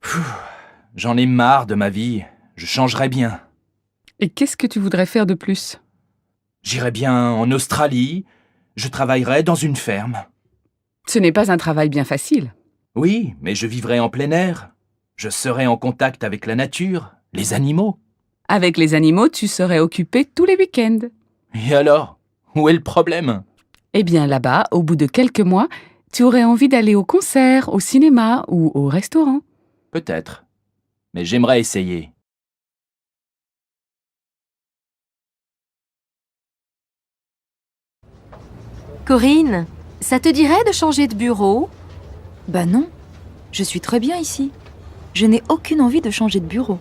Pfff, j'en ai marre de ma vie. Je changerais bien. Et qu'est-ce que tu voudrais faire de plus? J'irais bien en Australie. Je travaillerais dans une ferme. Ce n'est pas un travail bien facile. Oui, mais je vivrais en plein air. Je serais en contact avec la nature, les animaux. Avec les animaux, tu serais occupé tous les week-ends. Et alors? Où est le problème? Eh bien là-bas, au bout de quelques mois, tu aurais envie d'aller au concert, au cinéma ou au restaurant. Peut-être. Mais j'aimerais essayer. Corinne, ça te dirait de changer de bureau? Bah non, je suis très bien ici. Je n'ai aucune envie de changer de bureau.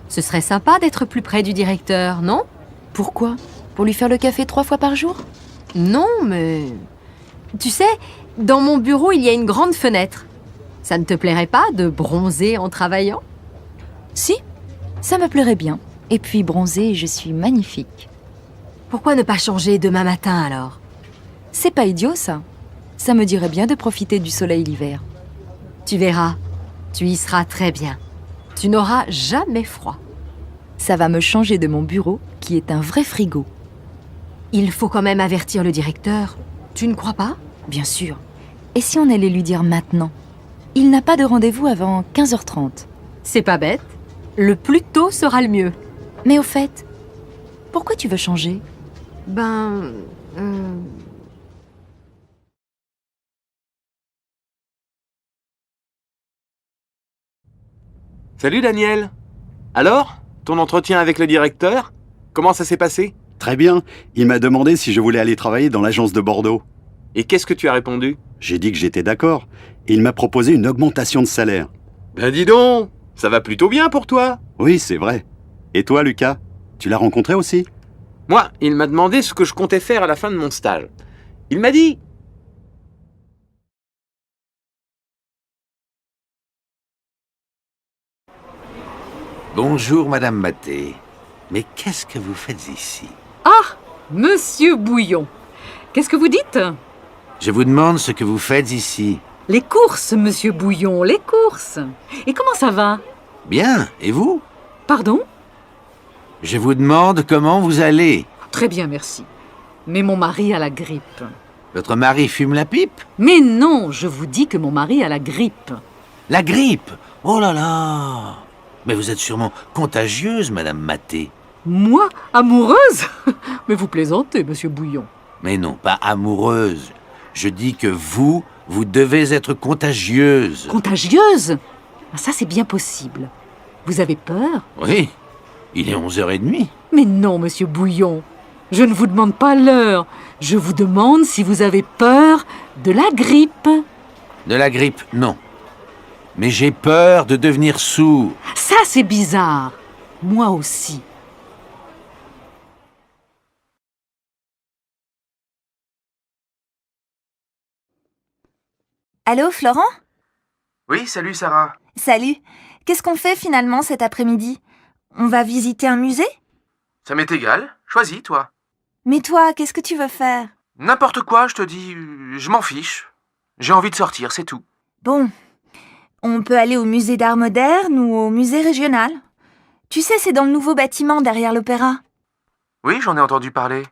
Ce serait sympa d'être plus près du directeur, non? Pourquoi? Pour lui faire le café 3 fois par jour? Non, mais... Tu sais, dans mon bureau, il y a une grande fenêtre. Ça ne te plairait pas de bronzer en travaillant? Si, ça me plairait bien. Et puis bronzée, je suis magnifique. Pourquoi ne pas changer demain matin alors? C'est pas idiot ça. Ça me dirait bien de profiter du soleil l'hiver. Tu verras, tu y seras très bien. Tu n'auras jamais froid. Ça va me changer de mon bureau, qui est un vrai frigo. Il faut quand même avertir le directeur. Tu ne crois pas? Bien sûr. Et si on allait lui dire maintenant? Il n'a pas de rendez-vous avant 15h30. C'est pas bête. Le plus tôt sera le mieux. Mais au fait, pourquoi tu veux changer? Ben... Salut Daniel. Alors, ton entretien avec le directeur? Comment ça s'est passé? Très bien. Il m'a demandé si je voulais aller travailler dans l'agence de Bordeaux. Et qu'est-ce que tu as répondu? J'ai dit que j'étais d'accord. Et il m'a proposé une augmentation de salaire. Ben dis donc, ça va plutôt bien pour toi. Oui, c'est vrai. Et toi, Lucas? Tu l'as rencontré aussi? Moi, il m'a demandé ce que je comptais faire à la fin de mon stage. Il m'a dit... Bonjour, Madame Maté. Mais qu'est-ce que vous faites ici? Ah, Monsieur Bouillon. Qu'est-ce que vous dites? Je vous demande ce que vous faites ici. Les courses, Monsieur Bouillon, les courses. Et comment ça va? Bien, et vous? Pardon? Je vous demande comment vous allez. Très bien, merci. Mais mon mari a la grippe. Votre mari fume la pipe? Mais non, je vous dis que mon mari a la grippe. La grippe? Oh là là! Mais vous êtes sûrement contagieuse, Madame Maté. Moi, amoureuse? Mais vous plaisantez, Monsieur Bouillon. Mais non, pas amoureuse. Je dis que vous devez être contagieuse. Contagieuse? Ah, ça, c'est bien possible. Vous avez peur? Oui, il est 11h30. Mais non, Monsieur Bouillon. Je ne vous demande pas l'heure. Je vous demande si vous avez peur de la grippe. De la grippe, non. Mais j'ai peur de devenir sourd. Ça, c'est bizarre. Moi aussi. Allô, Florent? Oui, salut Sarah. Salut. Qu'est-ce qu'on fait finalement cet après-midi? On va visiter un musée? Ça m'est égal. Choisis, toi. Mais toi, qu'est-ce que tu veux faire? N'importe quoi, je te dis, je m'en fiche. J'ai envie de sortir, c'est tout. Bon, on peut aller au musée d'art moderne ou au musée régional. Tu sais, c'est dans le nouveau bâtiment derrière l'opéra. Oui, j'en ai entendu parler.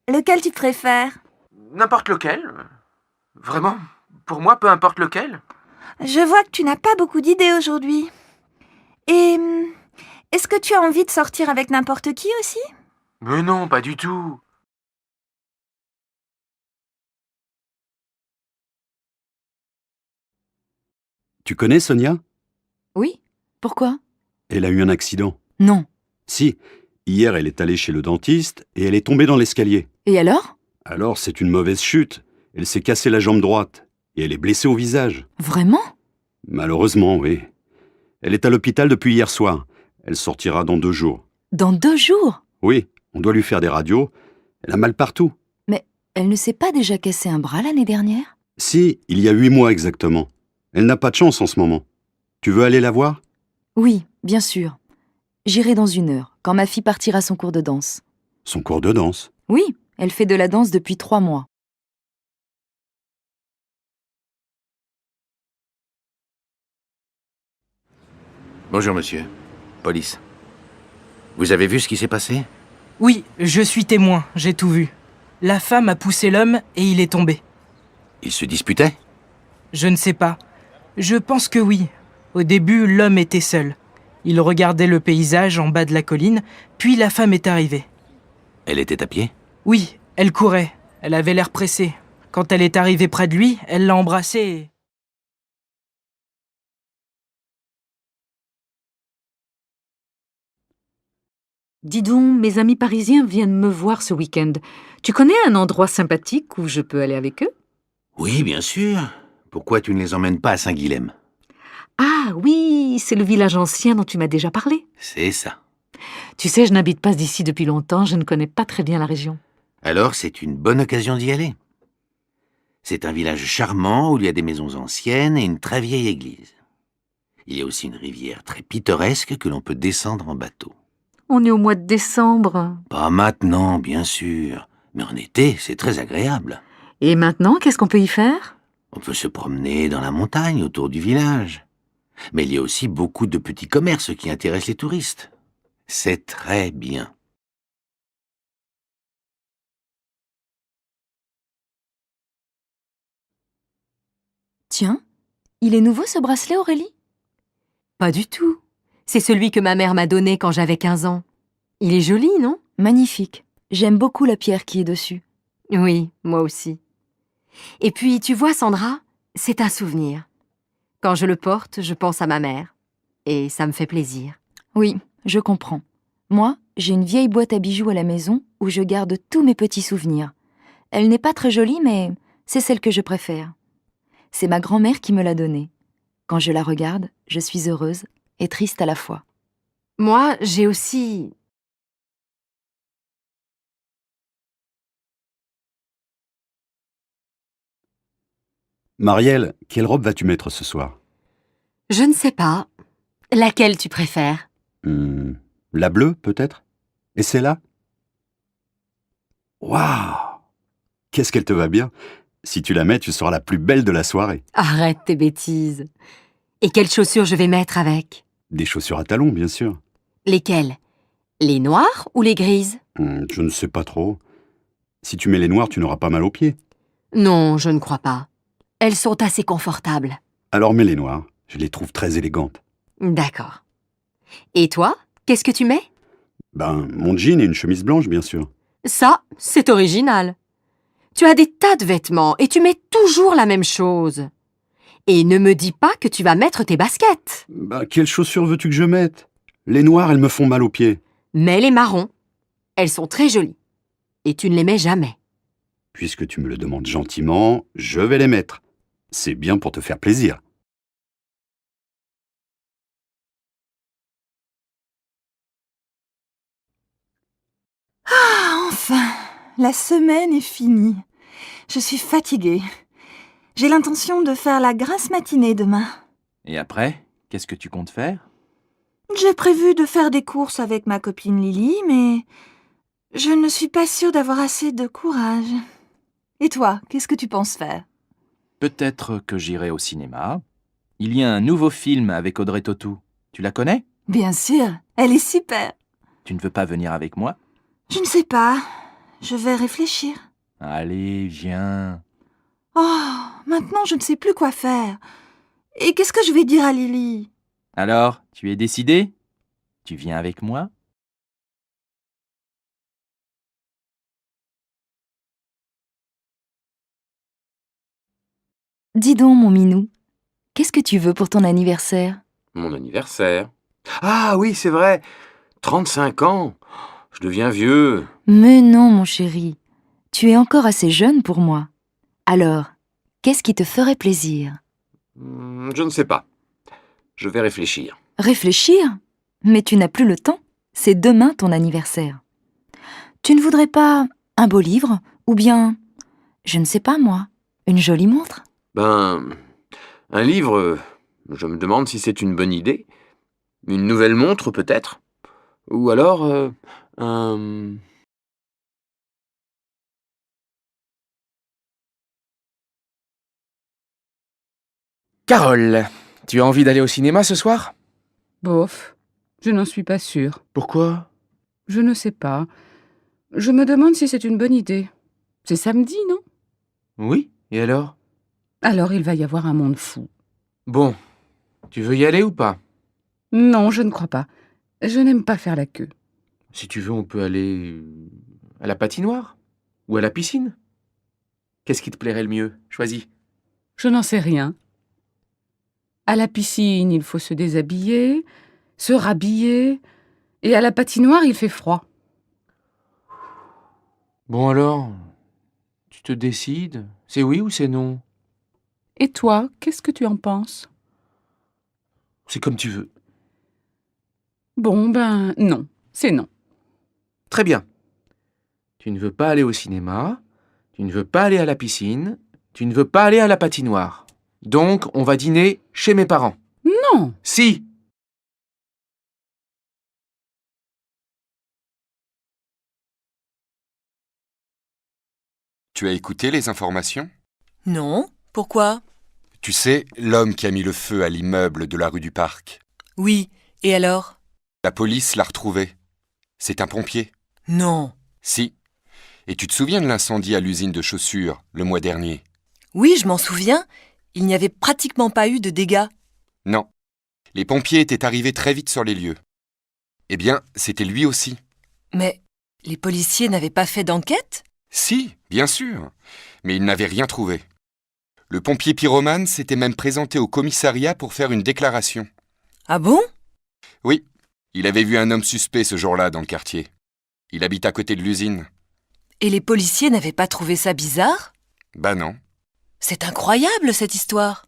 Lequel tu préfères? N'importe lequel. Vraiment, pour moi, peu importe lequel. Je vois que tu n'as pas beaucoup d'idées aujourd'hui. Et est-ce que tu as envie de sortir avec n'importe qui aussi? Mais non, pas du tout. Tu connais Sonia? Oui? Pourquoi? Elle a eu un accident. Non. Si. Hier, elle est allée chez le dentiste et elle est tombée dans l'escalier. Et alors? Alors, c'est une mauvaise chute. Elle s'est cassée la jambe droite. Et elle est blessée au visage. Vraiment? Malheureusement, oui. Elle est à l'hôpital depuis hier soir. Elle sortira dans 2 jours. Dans 2 jours? Oui, on doit lui faire des radios. Elle a mal partout. Mais elle ne s'est pas déjà cassé un bras l'année dernière? Si, il y a 8 mois exactement. Elle n'a pas de chance en ce moment. Tu veux aller la voir? Oui, bien sûr. J'irai dans 1 heure, quand ma fille partira à son cours de danse. Son cours de danse? Oui, elle fait de la danse depuis 3 mois. Bonjour, monsieur. Police. Vous avez vu ce qui s'est passé? Oui, je suis témoin, j'ai tout vu. La femme a poussé l'homme et il est tombé. Ils se disputaient? Je ne sais pas. Je pense que oui. Au début, l'homme était seul. Il regardait le paysage en bas de la colline, puis la femme est arrivée. Elle était à pied? Oui, elle courait. Elle avait l'air pressée. Quand elle est arrivée près de lui, elle l'a embrassé et... Dis donc, mes amis parisiens viennent me voir ce week-end. Tu connais un endroit sympathique où je peux aller avec eux? Oui, bien sûr. Pourquoi tu ne les emmènes pas à Saint-Guilhem? Ah oui, c'est le village ancien dont tu m'as déjà parlé. C'est ça. Tu sais, je n'habite pas d'ici depuis longtemps, je ne connais pas très bien la région. Alors, c'est une bonne occasion d'y aller. C'est un village charmant où il y a des maisons anciennes et une très vieille église. Il y a aussi une rivière très pittoresque que l'on peut descendre en bateau. On est au mois de décembre. Pas maintenant, bien sûr, mais en été, c'est très agréable. Et maintenant, qu'est-ce qu'on peut y faire? On peut se promener dans la montagne autour du village. Mais il y a aussi beaucoup de petits commerces qui intéressent les touristes. C'est très bien. Tiens, il est nouveau ce bracelet, Aurélie? Pas du tout. C'est celui que ma mère m'a donné quand j'avais 15 ans. Il est joli, non? Magnifique. J'aime beaucoup la pierre qui est dessus. Oui, moi aussi. Et puis, tu vois, Sandra, c'est un souvenir. Quand je le porte, je pense à ma mère. Et ça me fait plaisir. Oui, je comprends. Moi, j'ai une vieille boîte à bijoux à la maison où je garde tous mes petits souvenirs. Elle n'est pas très jolie, mais c'est celle que je préfère. C'est ma grand-mère qui me l'a donnée. Quand je la regarde, je suis heureuse et triste à la fois. Moi, j'ai aussi... Marielle, quelle robe vas-tu mettre ce soir? Je ne sais pas. Laquelle tu préfères? La bleue, peut-être? Et celle-là? Waouh! Qu'est-ce qu'elle te va bien! Si tu la mets, tu seras la plus belle de la soirée. Arrête tes bêtises. Et quelles chaussures je vais mettre avec? Des chaussures à talons, bien sûr. Lesquelles? Les noires ou les grises? Je ne sais pas trop. Si tu mets les noires, tu n'auras pas mal aux pieds. Non, je ne crois pas. Elles sont assez confortables. Alors mets les noires. Je les trouve très élégantes. D'accord. Et toi, qu'est-ce que tu mets? Mon jean et une chemise blanche, bien sûr. Ça, c'est original. Tu as des tas de vêtements et tu mets toujours la même chose. Et ne me dis pas que tu vas mettre tes baskets. Quelles chaussures veux-tu que je mette? Les noires, elles me font mal aux pieds. Mets les marrons. Elles sont très jolies. Et tu ne les mets jamais. Puisque tu me le demandes gentiment, je vais les mettre. C'est bien pour te faire plaisir. Ah, enfin, la semaine est finie. Je suis fatiguée. J'ai l'intention de faire la grasse matinée demain. Et après, qu'est-ce que tu comptes faire? J'ai prévu de faire des courses avec ma copine Lily, mais je ne suis pas sûre d'avoir assez de courage. Et toi, qu'est-ce que tu penses faire? Peut-être que j'irai au cinéma. Il y a un nouveau film avec Audrey Tautou. Tu la connais? Bien sûr, elle est super. Tu ne veux pas venir avec moi? Je ne sais pas. Je vais réfléchir. Allez, viens. Oh, maintenant je ne sais plus quoi faire. Et qu'est-ce que je vais dire à Lily? Alors, tu es décidé? Tu viens avec moi? Dis donc, mon minou, qu'est-ce que tu veux pour ton anniversaire? Mon anniversaire. Ah oui, c'est vrai. 35 ans. Je deviens vieux. Mais non, mon chéri, tu es encore assez jeune pour moi. Alors, qu'est-ce qui te ferait plaisir? Je ne sais pas. Je vais réfléchir. Réfléchir? Mais tu n'as plus le temps. C'est demain ton anniversaire. Tu ne voudrais pas un beau livre? Ou bien, je ne sais pas moi, une jolie montre? Un livre, je me demande si c'est une bonne idée. Une nouvelle montre, peut-être. Ou alors, un... Carole, tu as envie d'aller au cinéma ce soir? Bof, je n'en suis pas sûre. Pourquoi? Je ne sais pas. Je me demande si c'est une bonne idée. C'est samedi, non? Oui, et alors? Alors il va y avoir un monde fou. Bon, tu veux y aller ou pas? Non, je ne crois pas. Je n'aime pas faire la queue. Si tu veux, on peut aller à la patinoire ou à la piscine. Qu'est-ce qui te plairait le mieux? Choisis. Je n'en sais rien. À la piscine, il faut se déshabiller, se rhabiller, et à la patinoire, il fait froid. Bon alors, tu te décides? C'est oui ou c'est non? Et toi, qu'est-ce que tu en penses? C'est comme tu veux. Bon, ben non, c'est non. Très bien. Tu ne veux pas aller au cinéma, tu ne veux pas aller à la piscine, tu ne veux pas aller à la patinoire. Donc, on va dîner chez mes parents. Non! Si! Tu as écouté les informations? Non, pourquoi? Tu sais, l'homme qui a mis le feu à l'immeuble de la rue du Parc. Oui, et alors? La police l'a retrouvé. C'est un pompier. Non. Si. Et tu te souviens de l'incendie à l'usine de chaussures, le mois dernier? Oui, je m'en souviens. Il n'y avait pratiquement pas eu de dégâts. Non. Les pompiers étaient arrivés très vite sur les lieux. Eh bien, c'était lui aussi. Mais les policiers n'avaient pas fait d'enquête? Si, bien sûr. Mais ils n'avaient rien trouvé. Le pompier pyromane s'était même présenté au commissariat pour faire une déclaration. Ah bon? Oui. Il avait vu un homme suspect ce jour-là dans le quartier. Il habite à côté de l'usine. Et les policiers n'avaient pas trouvé ça bizarre? Bah non. C'est incroyable, cette histoire.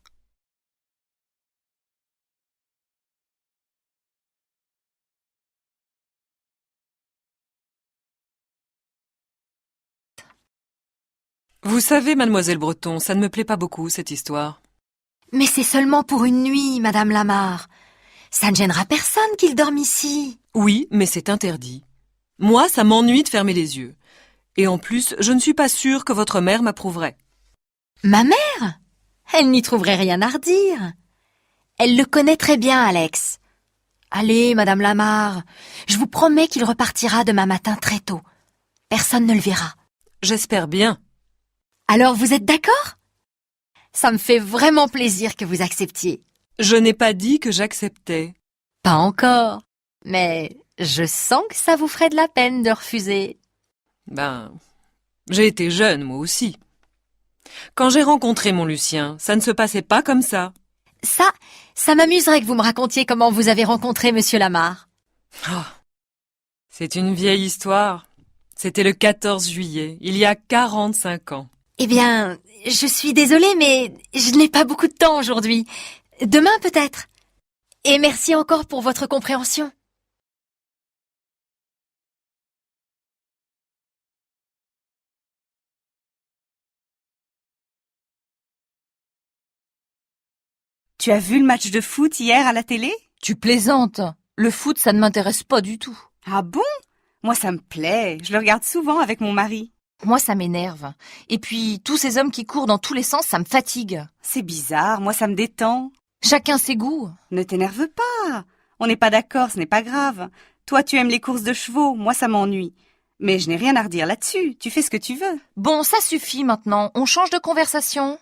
Vous savez, mademoiselle Breton, ça ne me plaît pas beaucoup, cette histoire. Mais c'est seulement pour une nuit, Madame Lamarre. Ça ne gênera personne qu'il dorme ici. Oui, mais c'est interdit. Moi, ça m'ennuie de fermer les yeux. Et en plus, je ne suis pas sûre que votre mère m'approuverait. Ma mère? Elle n'y trouverait rien à redire. Elle le connaît très bien, Alex. Allez, Madame Lamarre, je vous promets qu'il repartira demain matin très tôt. Personne ne le verra. J'espère bien. Alors vous êtes d'accord? Ça me fait vraiment plaisir que vous acceptiez. Je n'ai pas dit que j'acceptais. Pas encore. Mais je sens que ça vous ferait de la peine de refuser. Ben, j'ai été jeune, moi aussi. Quand j'ai rencontré mon Lucien, ça ne se passait pas comme ça. Ça m'amuserait que vous me racontiez comment vous avez rencontré Monsieur Lamarre. Oh, c'est une vieille histoire. C'était le 14 juillet, il y a 45 ans. Eh bien, je suis désolée, mais je n'ai pas beaucoup de temps aujourd'hui. Demain peut-être. Et merci encore pour votre compréhension. Tu as vu le match de foot hier à la télé? Tu plaisantes. Le foot, ça ne m'intéresse pas du tout. Ah bon? Moi, ça me plaît. Je le regarde souvent avec mon mari. Moi, ça m'énerve. Et puis, tous ces hommes qui courent dans tous les sens, ça me fatigue. C'est bizarre. Moi, ça me détend. Chacun ses goûts. Ne t'énerve pas. On n'est pas d'accord, ce n'est pas grave. Toi, tu aimes les courses de chevaux. Moi, ça m'ennuie. Mais je n'ai rien à redire là-dessus. Tu fais ce que tu veux. Bon, ça suffit maintenant. On change de conversation.